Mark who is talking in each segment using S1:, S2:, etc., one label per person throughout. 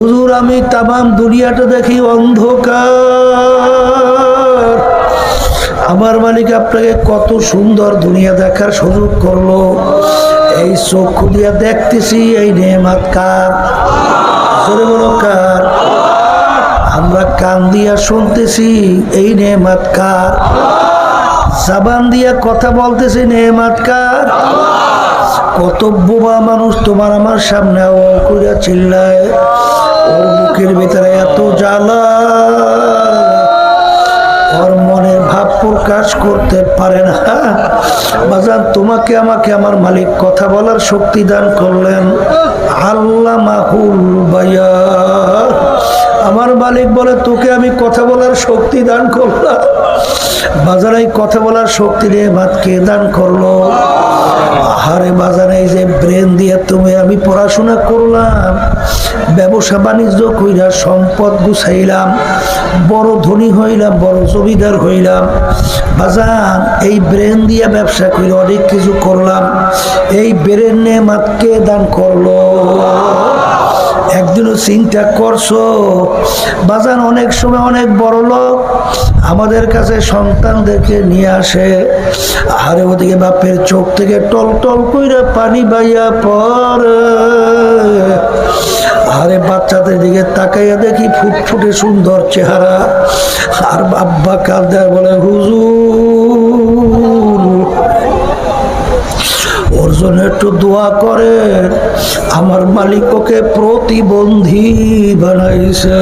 S1: হুজুর আমি তামাম দুনিয়াটা দেখি অন্ধকার। আমার মালিক আপনাকে কত সুন্দর দুনিয়া দেখার সুযোগ করলো, এই চক্ষু দিয়া দেখতেছি, এই নেয়ামত কার? জোরে বলো কার? আমরা কান দিয়া শুনতেছি, এই নেয়ামত কার? জবান দিয়া কথা বলতেছি, নেয়ামত কার? কত বোবা মানুষ তোমার আমার সামনে ও কইরা চিল্লায়, ওর বুকের ভিতরে এত জ্বালা, ওর মনের ভাব প্রকাশ করতে পারে না। বাজান তোমাকে আমাকে আমার মালিক কথা বলার শক্তি দান করলেন, আল্লামাহুল বায়ান। আমার মালিক বলে তোকে আমি কথা বলার শক্তি দান করলাম। বাজারে কথা বলার শক্তি রে ভাতকে দান করলো। আরে বাজারে এই যে ব্রেন দিয়ে তুমি আমি পড়াশোনা করলাম, ব্যবসা বাণিজ্য কইরা সম্পদ গুছাইলাম, বড় ধনী হইলাম, বড় জমিদার হইলাম। বাজান এই ব্রেন দিয়ে ব্যবসা কইরা অনেক কিছু করলাম, এই ব্রেন নেয়ামতকে দান করলো। একদিনও চিন্তা করছো বাজান? অনেক সময় অনেক বড় লোক আমাদের কাছে সন্তানদেরকে নিয়ে আসে, আরে ওদিকে বাপের চোখ থেকে টল টল কইরা পানি বাইয়া পড়ে, আরে বাচ্চাদের দিকে তাকাইয়া দেখি ফুটফুটে সুন্দর চেহারা, আর আব্বা কাঁদে বলে হুজুর ওর জন্য একটু দোয়া করে, আমার মালিক ওকে প্রতিবন্ধী বানাইছে।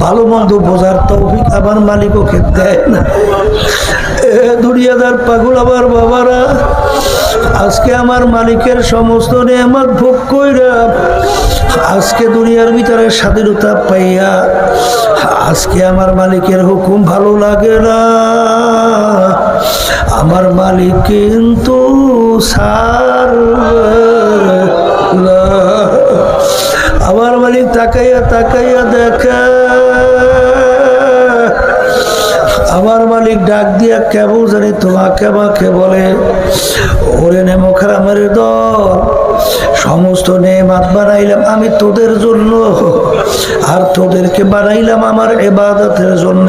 S1: ভালো মন্দ বোঝার তৌফিক আমার মালিক ওকে দেয় না। দুনিয়াদার পাগল আমার বাবারা, আজকে আমার মালিকের সমস্ত নেয়ামত ভোগ কইরা, আজকে দুনিয়ার ভিতরে স্বাধীনতা পাইয়া, আজকে আমার মালিকের হুকুম ভালো লাগে না। আমার মালিক কিন্তু আমার মালিক তাকাইয়া তাকাইয়া দেখে, আমার মালিক ডাক দিয়া কেমন জানি তোমাকে আমাকে বলে, ওরে নেমখারামের দল, সমস্ত নেয়ামত বানাইলাম আমি তোদের জন্য, আর তোদেরকে বানাইলাম আমার ইবাদতের জন্য।